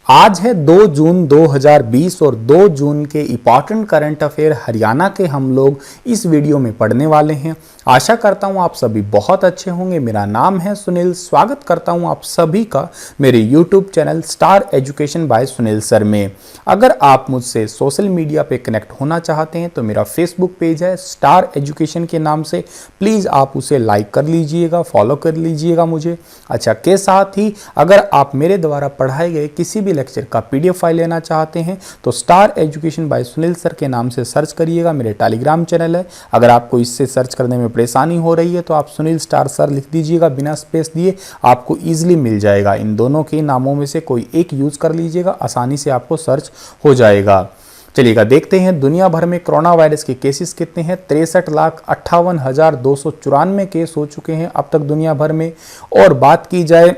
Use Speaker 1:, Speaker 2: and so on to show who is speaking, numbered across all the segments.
Speaker 1: आज है 2 जून 2020 और 2 जून के इंपॉर्टेंट करंट अफेयर हरियाणा के हम लोग इस वीडियो में पढ़ने वाले हैं। आशा करता हूं आप सभी बहुत अच्छे होंगे। मेरा नाम है सुनील, स्वागत करता हूं आप सभी का मेरे YouTube channel star education by Sunil sir में। अगर आप मुझसे सोशल मीडिया पे कनेक्ट होना चाहते हैं तो मेरा फेसबुक पेज है स्टार एजुकेशन के नाम से, प्लीज़ आप उसे लाइक कर लीजिएगा, फॉलो कर लीजिएगा मुझे। अच्छा, के साथ ही अगर आप मेरे द्वारा पढ़ाए गए किसी भी लेक्चर का PDF फाइल लेना चाहते हैं तो star education by Sunil sir के नाम से सर्च करिएगा। मेरे टेलीग्राम चैनल है, अगर आपको इससे सर्च करने में परेशानी हो रही है तो आप सुनील स्टार सर लिख दीजिएगा बिना स्पेस दिए, आपको ईजिली मिल जाएगा। इन दोनों के नामों में से कोई एक यूज कर लीजिएगा, आसानी से आपको सर्च हो जाएगा। चलिएगा देखते हैं दुनिया भर में कोरोना वायरस के केसेस कितने हैं। 63,58,294 केस हो चुके हैं अब तक दुनिया भर में। और बात की जाए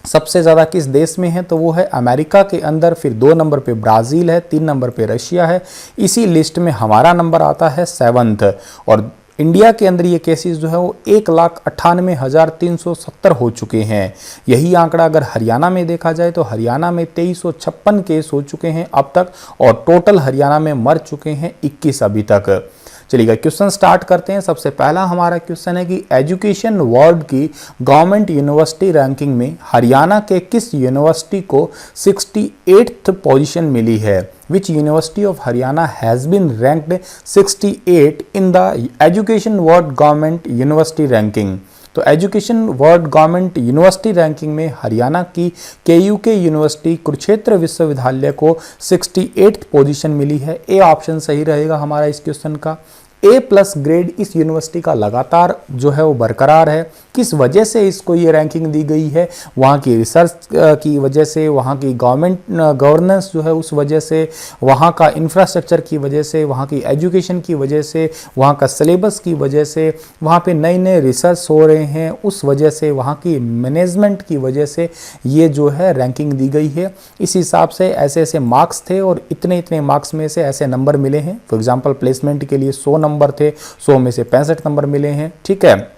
Speaker 1: सबसे ज़्यादा किस देश में है तो वो है अमेरिका के अंदर, फिर 2 नंबर पे ब्राज़ील है, 3 नंबर पे रशिया है। इसी लिस्ट में हमारा नंबर आता है 7th। और इंडिया के अंदर ये केसेस जो है वो 1,98,370 हो चुके हैं। यही आंकड़ा अगर हरियाणा में देखा जाए तो हरियाणा में 2356 केस हो चुके हैं अब तक, और टोटल हरियाणा में मर चुके हैं 21 अभी तक। चलिएगा क्वेश्चन स्टार्ट करते हैं। सबसे पहला हमारा क्वेश्चन है कि एजुकेशन वर्ल्ड की गवर्नमेंट यूनिवर्सिटी रैंकिंग में हरियाणा के किस यूनिवर्सिटी को 68th पोजीशन मिली है। Which university of Haryana has been ranked 68 in the education world government university ranking. तो education world government university ranking में हरियाणा की KUK यूनिवर्सिटी कुरुक्षेत्र विश्वविद्यालय को 68th पोजीशन मिली है। ए ऑप्शन सही रहेगा हमारा इस क्वेश्चन का। A+ ग्रेड इस यूनिवर्सिटी का लगातार जो है वो बरकरार है। किस वजह से इसको ये रैंकिंग दी गई है? वहाँ की रिसर्च की वजह से, वहाँ की गवर्नेंस जो है उस वजह से, वहाँ का इंफ्रास्ट्रक्चर की वजह से, वहाँ की एजुकेशन की वजह से, वहाँ का सिलेबस की वजह से, वहाँ पे नए नए रिसर्च हो रहे हैं उस वजह से, वहाँ की मैनेजमेंट की वजह से ये जो है रैंकिंग दी गई है। इस हिसाब से ऐसे ऐसे मार्क्स थे और इतने इतने मार्क्स में से ऐसे नंबर मिले हैं। फॉर एग्जाम्पल प्लेसमेंट के लिए 100 नंबर थे, 100 में से 65 नंबर मिले हैं। ठीक है।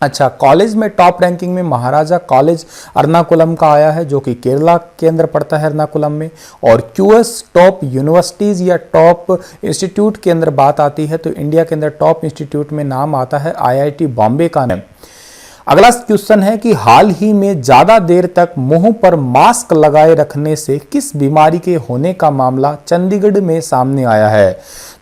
Speaker 1: अच्छा, कॉलेज में टॉप रैंकिंग में महाराजा कॉलेज एर्नाकुलम का आया है, जो कि केरला के अंदर पड़ता है एर्नाकुलम में। और QS टॉप यूनिवर्सिटीज़ या टॉप इंस्टीट्यूट के अंदर बात आती है तो इंडिया के अंदर टॉप इंस्टीट्यूट में नाम आता है IIT बॉम्बे का नाम। अगला क्वेश्चन है कि हाल ही में ज़्यादा देर तक मुंह पर मास्क लगाए रखने से किस बीमारी के होने का मामला चंडीगढ़ में सामने आया है।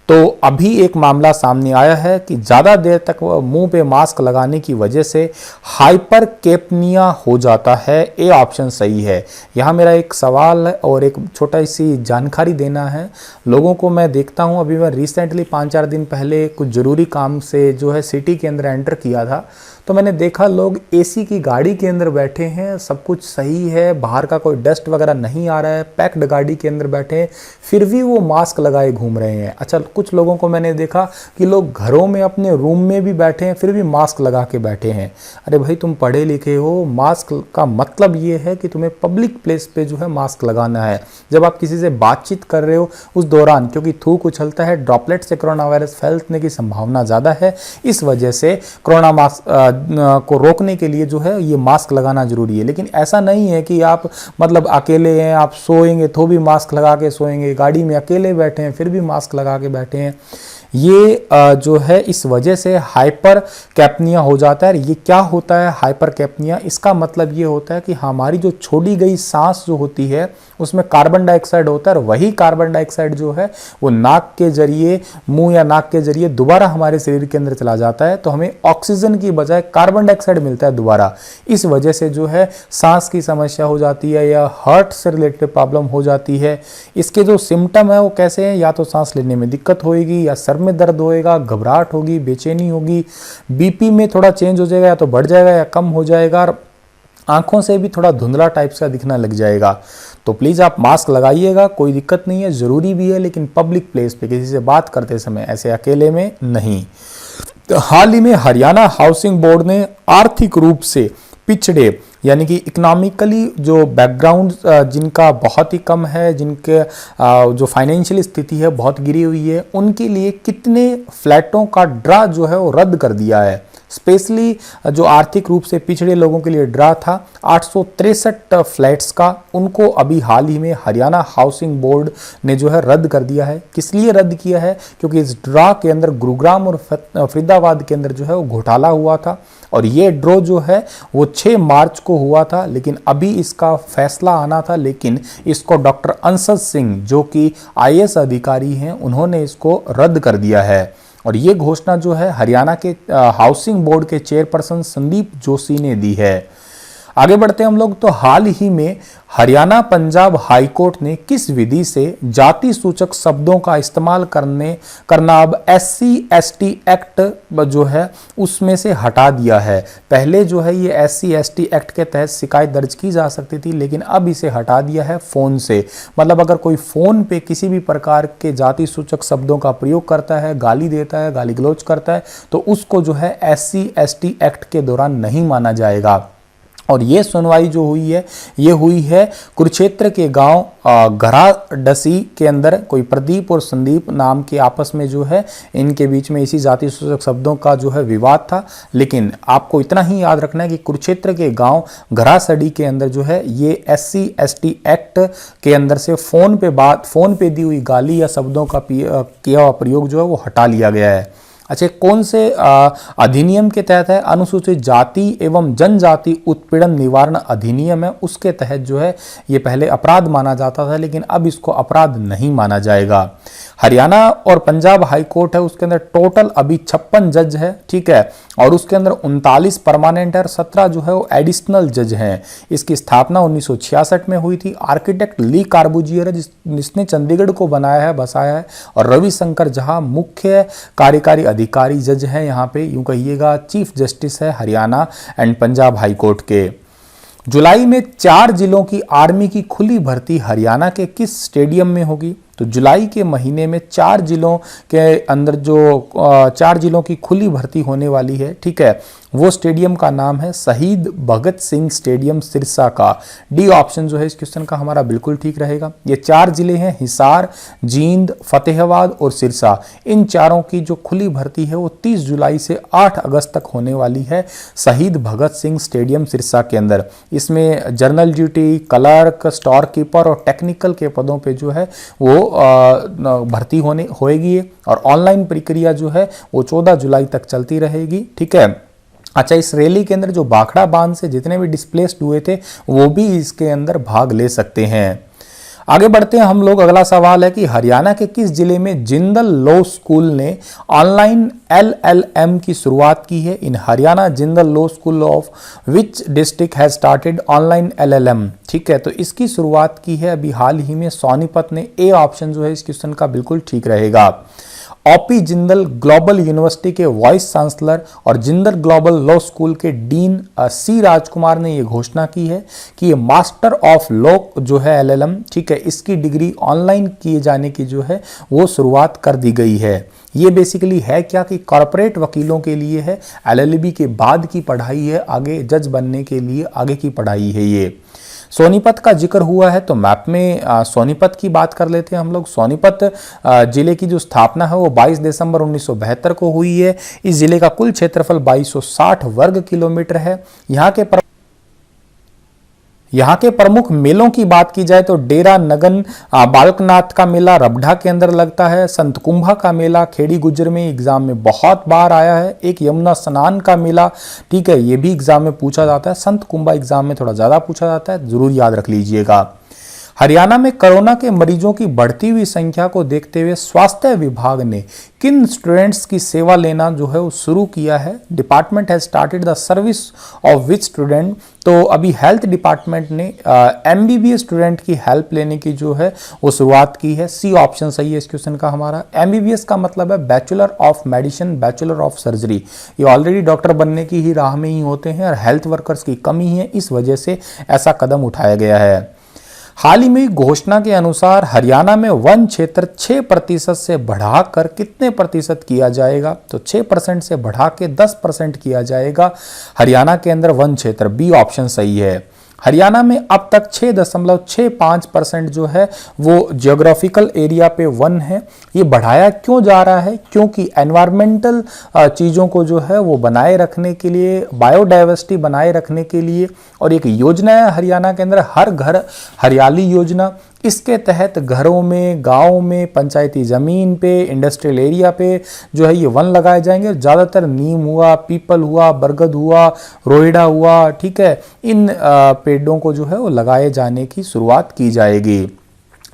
Speaker 1: तो अभी एक मामला सामने आया है कि ज़्यादा देर तक मुंह पे मास्क लगाने की वजह से हाइपर कैप्निया हो जाता है। ए ऑप्शन सही है। यहाँ मेरा एक सवाल है और एक छोटा सी जानकारी देना है लोगों को। मैं देखता हूँ, अभी मैं रिसेंटली 5-4 दिन पहले कुछ ज़रूरी काम से जो है सिटी के अंदर एंटर किया था, तो मैंने देखा लोग AC की गाड़ी के अंदर बैठे हैं, सब कुछ सही है, बाहर का कोई डस्ट वगैरह नहीं आ रहा है, पैक्ड गाड़ी के अंदर बैठे हैं, फिर भी वो मास्क लगाए घूम रहे हैं। अच्छा, कुछ लोगों को मैंने देखा कि लोग घरों में अपने रूम में भी बैठे हैं फिर भी मास्क लगा के बैठे हैं। अरे भाई, तुम पढ़े लिखे हो, मास्क का मतलब ये है कि तुम्हें पब्लिक प्लेस पे जो है मास्क लगाना है। जब आप किसी से बातचीत कर रहे हो उस दौरान, क्योंकि थूक उछलता है, ड्रॉपलेट से कोरोना वायरस फैलने की संभावना ज़्यादा है, इस वजह से कोरोना मास्क को रोकने के लिए जो है ये मास्क लगाना जरूरी है। लेकिन ऐसा नहीं है कि आप मतलब अकेले हैं, आप सोएंगे तो भी मास्क लगा के सोएंगे, गाड़ी में अकेले बैठे हैं फिर भी मास्क लगा के बैठे हैं। ये जो है इस वजह से हाइपर कैप्निया हो जाता है। ये क्या होता है हाइपर कैप्निया? इसका मतलब ये होता है कि हमारी जो छोड़ी गई सांस जो होती है उसमें कार्बन डाइऑक्साइड होता है, और वही कार्बन डाइऑक्साइड जो है वो नाक के जरिए, मुंह या नाक के जरिए दोबारा हमारे शरीर के अंदर चला जाता है, तो हमें ऑक्सीजन की बजाय कार्बन डाइऑक्साइड मिलता है दोबारा। इस वजह से जो है सांस की समस्या हो जाती है या हार्ट से रिलेटेड प्रॉब्लम हो जाती है। इसके जो सिम्टम है वो कैसे हैं? या तो सांस लेने में दिक्कत होएगी, या सर में दर्द होएगा, घबराहट होगी, बेचैनी होगी, BP में थोड़ा चेंज हो जाएगा, या तो बढ़ जाएगा या कम हो जाएगा, और आंखों से भी थोड़ा धुंधला टाइप का दिखना लग जाएगा। तो प्लीज़ आप मास्क लगाइएगा, कोई दिक्कत नहीं है, ज़रूरी भी है, लेकिन पब्लिक प्लेस पे किसी से बात करते समय ऐसे अकेले में नहीं। तो हाल ही में हरियाणा हाउसिंग बोर्ड ने आर्थिक रूप से पिछड़े यानी कि इकोनॉमिकली जो बैकग्राउंड जिनका बहुत ही कम है, जिनके जो फाइनेंशियल स्थिति है बहुत गिरी हुई है, उनके लिए कितने फ्लैटों का ड्रा जो है वो रद्द कर दिया है। स्पेशली जो आर्थिक रूप से पिछड़े लोगों के लिए ड्रा था 863 फ्लैट्स का, उनको अभी हाल ही में हरियाणा हाउसिंग बोर्ड ने जो है रद्द कर दिया है। किस लिए रद्द किया है? क्योंकि इस ड्रा के अंदर गुरुग्राम और फरीदाबाद के अंदर जो है वो घोटाला हुआ था और ये ड्रॉ जो है वो 6 मार्च को हुआ था, लेकिन अभी इसका फैसला आना था, लेकिन इसको डॉक्टर अंशज सिंह जो कि आईएएस अधिकारी हैं उन्होंने इसको रद्द कर दिया है। और ये घोषणा जो है हरियाणा के हाउसिंग बोर्ड के चेयरपर्सन संदीप जोशी ने दी है। आगे बढ़ते हैं हम लोग, तो हाल ही में हरियाणा पंजाब हाईकोर्ट ने किस विधि से जाति सूचक शब्दों का इस्तेमाल करना अब SC/ST एक्ट जो है उसमें से हटा दिया है। पहले जो है ये SC/ST एक्ट के तहत शिकायत दर्ज की जा सकती थी, लेकिन अब इसे हटा दिया है फोन से। मतलब अगर कोई फोन पे किसी भी प्रकार के जाति सूचक शब्दों का प्रयोग करता है, गाली देता है, गाली गलौज करता है, तो उसको जो है SC/ST एक्ट के दौरान नहीं माना जाएगा। और ये सुनवाई जो हुई है ये हुई है कुरुक्षेत्र के गांव घराडसी के अंदर। कोई प्रदीप और संदीप नाम के आपस में जो है इनके बीच में इसी जाति सूचक शब्दों का जो है विवाद था, लेकिन आपको इतना ही याद रखना है कि कुरुक्षेत्र के गांव घरासड़ी के अंदर जो है ये SC/ST एक्ट के अंदर से फोन पे दी हुई गाली या शब्दों का किया हुआ प्रयोग जो है वो हटा लिया गया है। अच्छा, कौन से अधिनियम के तहत है? अनुसूचित जाति एवं जनजाति उत्पीड़न निवारण अधिनियम है, उसके तहत जो है ये पहले अपराध माना जाता था, लेकिन अब इसको अपराध नहीं माना जाएगा। हरियाणा और पंजाब हाई कोर्ट है, उसके अंदर टोटल अभी 56 जज है, ठीक है, और उसके अंदर 39 परमानेंट है और 17 जो है वो एडिशनल जज हैं। इसकी स्थापना 1966 में हुई थी। आर्किटेक्ट ली कार्बूजियर है जिसने चंडीगढ़ को बनाया है, बसाया है, और रविशंकर झा मुख्य कार्यकारी अधिकारी जज हैं। यहाँ पे यूं कहिएगा चीफ जस्टिस है Haryana and Punjab high court के। जुलाई में 4 जिलों की आर्मी की खुली भर्ती हरियाणा के किस स्टेडियम में होगी? तो जुलाई के महीने में 4 जिलों के अंदर जो 4 जिलों की खुली भर्ती होने वाली है, ठीक है, वो स्टेडियम का नाम है शहीद भगत सिंह स्टेडियम सिरसा का। डी ऑप्शन जो है इस क्वेश्चन का हमारा बिल्कुल ठीक रहेगा। ये 4 जिले हैं हिसार, जींद, फतेहाबाद और सिरसा। इन चारों की जो खुली भर्ती है वो 30 जुलाई से 8 अगस्त तक होने वाली है शहीद भगत सिंह स्टेडियम सिरसा के अंदर। इसमें general duty, clerk, store keeper और टेक्निकल के पदों पे जो है वो भर्ती होएगी और ऑनलाइन प्रक्रिया जो है वो 14 जुलाई तक चलती रहेगी, ठीक है। अच्छा, इस रैली के अंदर जो भाखड़ा बांध से जितने भी डिस्प्लेस्ड हुए थे वो भी इसके अंदर भाग ले सकते हैं। आगे बढ़ते हैं हम लोग। अगला सवाल है कि हरियाणा के किस जिले में जिंदल लॉ स्कूल ने ऑनलाइन LLM की शुरुआत की है? In Haryana Jindal law school of which district has started online LLM, ठीक है, तो इसकी शुरुआत की है अभी हाल ही में सोनीपत ने। ए ऑप्शन जो है इस क्वेश्चन का बिल्कुल ठीक रहेगा। OP जिंदल ग्लोबल यूनिवर्सिटी के वाइस चांसलर और जिंदल ग्लोबल लॉ स्कूल के डीन C राजकुमार ने यह घोषणा की है कि ये मास्टर ऑफ लॉ जो है LLM, ठीक है, इसकी डिग्री ऑनलाइन किए जाने की जो है वो शुरुआत कर दी गई है। ये बेसिकली है क्या कि कॉर्पोरेट वकीलों के लिए है, LLB के बाद की पढ़ाई है, आगे जज बनने के लिए आगे की पढ़ाई है ये। सोनीपत का जिक्र हुआ है तो मैप में सोनीपत की बात कर लेते हैं हम लोग। सोनीपत जिले की जो स्थापना है वो 22 दिसंबर 1972 को हुई है। इस जिले का कुल क्षेत्रफल 2260 वर्ग किलोमीटर है। यहाँ के प्रमुख मेलों की बात की जाए तो डेरा नगन बालकनाथ का मेला रबढ़ा के अंदर लगता है। संत कुंभा का मेला खेड़ी गुज्जर में एग्जाम में बहुत बार आया है। एक यमुना स्नान का मेला, ठीक है, ये भी एग्जाम में पूछा जाता है। संत कुंभा एग्जाम में थोड़ा ज्यादा पूछा जाता है, जरूर याद रख लीजिएगा। हरियाणा में कोरोना के मरीजों की बढ़ती हुई संख्या को देखते हुए स्वास्थ्य विभाग ने किन स्टूडेंट्स की सेवा लेना जो है वो शुरू किया है? Department has started the service of which student? तो अभी हेल्थ डिपार्टमेंट ने MBBS स्टूडेंट की हेल्प लेने की जो है वो शुरुआत की है। सी ऑप्शन सही है इस क्वेश्चन का हमारा। MBBS का मतलब है bachelor of medicine, bachelor of surgery. ये ऑलरेडी डॉक्टर बनने की ही राह में ही होते हैं और हेल्थ वर्कर्स की कमी है, इस वजह से ऐसा कदम उठाया गया है। हाल ही में घोषणा के अनुसार हरियाणा में वन क्षेत्र 6% से बढ़ाकर कितने प्रतिशत किया जाएगा? तो 6% से बढ़ा के 10% किया जाएगा हरियाणा के अंदर वन क्षेत्र। बी ऑप्शन सही है। हरियाणा में अब तक 6.65% जो है वो जियोग्राफिकल एरिया पे वन है। ये बढ़ाया क्यों जा रहा है? क्योंकि एनवायरमेंटल चीज़ों को जो है वो बनाए रखने के लिए, बायोडाइवर्सिटी बनाए रखने के लिए, और एक योजना है हरियाणा के अंदर हर घर हरियाली योजना। इसके तहत घरों में, गाँव में, पंचायती ज़मीन पे, इंडस्ट्रियल एरिया पे जो है ये वन लगाए जाएंगे। ज़्यादातर नीम हुआ, पीपल हुआ, बरगद हुआ, रोहिड़ा हुआ, ठीक है, इन पेड़ों को जो है वो लगाए जाने की शुरुआत की जाएगी।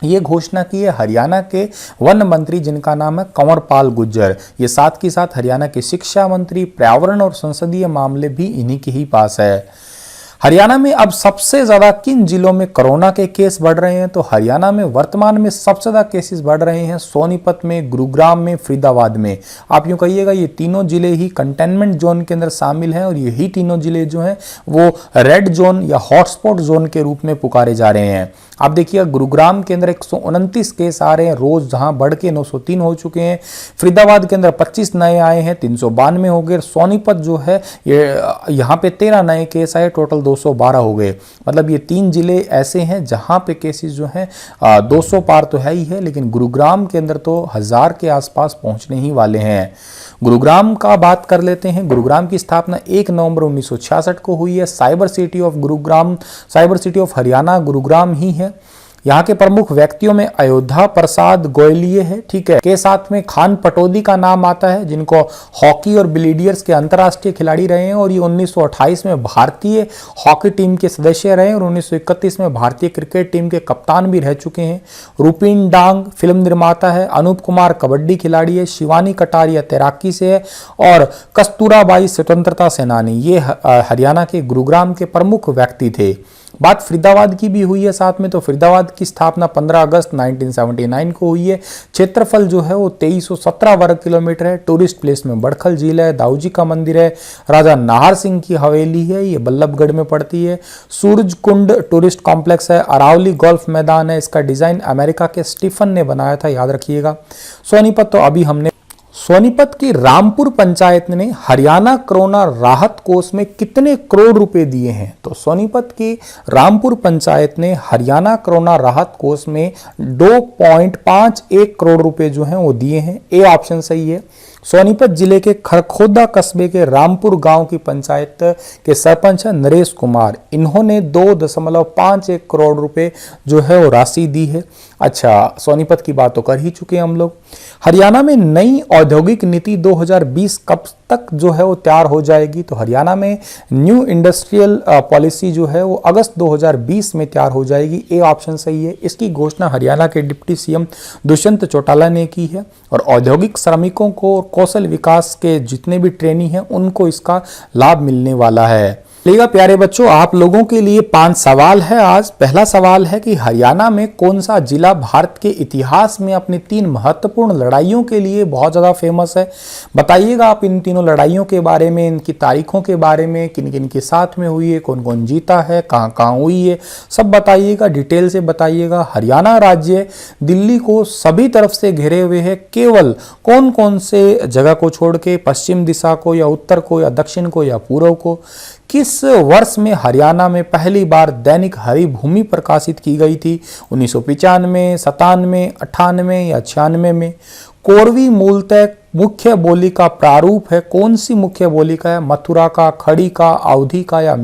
Speaker 1: ये घोषणा की है हरियाणा के वन मंत्री जिनका नाम है कंवर पाल गुर्जर। ये साथ ही साथ हरियाणा के शिक्षा मंत्री, पर्यावरण और संसदीय मामले भी इन्हीं के ही पास है। हरियाणा में अब सबसे ज्यादा किन जिलों में कोरोना के केस बढ़ रहे हैं? तो हरियाणा में वर्तमान में सबसे ज्यादा केसेस बढ़ रहे हैं सोनीपत में, गुरुग्राम में, फरीदाबाद में। आप यूं कहिएगा ये तीनों जिले ही कंटेनमेंट जोन के अंदर शामिल हैं और यही तीनों जिले जो हैं वो रेड जोन या हॉटस्पॉट जोन के रूप में पुकारे जा रहे हैं। आप देखिए गुरुग्राम के अंदर 129 केस आ रहे हैं रोज, जहां बढ़ के 903 हो चुके हैं। फरीदाबाद के अंदर 25 नए आए हैं, 392 हो गए। सोनीपत जो है ये यहाँ पे 13 नए केस आए, टोटल 212 हो गए। मतलब ये 3 जिले ऐसे हैं जहां पे केसेस जो हैं 200 पार तो है ही है, लेकिन गुरुग्राम के अंदर तो 1000 के आसपास पहुंचने ही वाले हैं। गुरुग्राम का बात कर लेते हैं। गुरुग्राम की स्थापना 1 नवंबर 1966 को हुई है। Cyber city of Gurugram, cyber city of Haryana Gurugram ही है। यहाँ के प्रमुख व्यक्तियों में अयोध्या प्रसाद गोयलिये है, ठीक है, के साथ में खान पटौदी का नाम आता है, जिनको हॉकी और बिलीडियर्स के अंतर्राष्ट्रीय खिलाड़ी रहे हैं और ये 1928 में भारतीय हॉकी टीम के सदस्य रहे और 1931 में भारतीय क्रिकेट टीम के कप्तान भी रह चुके हैं। रुपिन डांग फिल्म निर्माता है। अनूप कुमार कबड्डी खिलाड़ी है। शिवानी कटारिया तैराकी से है और कस्तूराबाई स्वतंत्रता सेनानी। ये हरियाणा के गुरुग्राम के प्रमुख व्यक्ति थे। बात फरीदाबाद की भी हुई है साथ में। तो फरीदाबाद की स्थापना 15 अगस्त 1979 को हुई है। क्षेत्रफल जो है वो 2317 वर्ग किलोमीटर है। टूरिस्ट प्लेस में बड़खल झील है, दाऊजी का मंदिर है, राजा नाहर सिंह की हवेली है, ये बल्लभगढ़ में पड़ती है। सूरज कुंड टूरिस्ट कॉम्प्लेक्स है। अरावली गोल्फ मैदान है, इसका डिजाइन अमेरिका के स्टीफन ने बनाया था, याद रखिएगा। सोनीपत तो अभी हमने सोनीपत की रामपुर पंचायत ने हरियाणा कोरोना राहत कोष में कितने करोड़ रुपए दिए हैं? तो सोनीपत की रामपुर पंचायत ने हरियाणा कोरोना राहत कोष में 2.51 करोड़ रुपए जो हैं वो दिए हैं। ए ऑप्शन सही है। सोनीपत जिले के खरखोदा कस्बे के रामपुर गांव की पंचायत के सरपंच है नरेश कुमार। इन्होंने 2.51 करोड़ रुपए जो है वो राशि दी है। अच्छा, सोनीपत की बात तो कर ही चुके हैं हम लोग। हरियाणा में नई औद्योगिक नीति 2020 कब तक जो है वो तैयार हो जाएगी? तो हरियाणा में न्यू इंडस्ट्रियल पॉलिसी जो है वो अगस्त 2020 में तैयार हो जाएगी। ए ऑप्शन सही है। इसकी घोषणा हरियाणा के डिप्टी सीएम दुष्यंत चौटाला ने की है और औद्योगिक श्रमिकों को कौशल विकास के जितने भी ट्रेनी हैं उनको इसका लाभ मिलने वाला है। चलिएगा प्यारे बच्चों, आप लोगों के लिए 5 सवाल है आज। पहला सवाल है कि हरियाणा में कौन सा जिला भारत के इतिहास में अपनी 3 महत्वपूर्ण लड़ाइयों के लिए बहुत ज़्यादा फेमस है? बताइएगा आप इन तीनों लड़ाइयों के बारे में, इनकी तारीखों के बारे में, किन किन के साथ में हुई है, कौन कौन जीता है, कहाँ कहाँ हुई है, सब बताइएगा, डिटेल से बताइएगा। हरियाणा राज्य दिल्ली को सभी तरफ से घेरे हुए है, केवल कौन कौन से जगह को छोड़ के, पश्चिम दिशा को या उत्तर को या दक्षिण को या पूर्व को। किस वर्ष में हरियाणा में पहली बार दैनिक हरिभूमि प्रकाशित की गई थी? 1995, 97, 98 या 96 में। कोरवी मूलतः मुख्य बोली का प्रारूप है, कौन सी मुख्य बोली का है? मथुरा का, खड़ी का, अवधी का या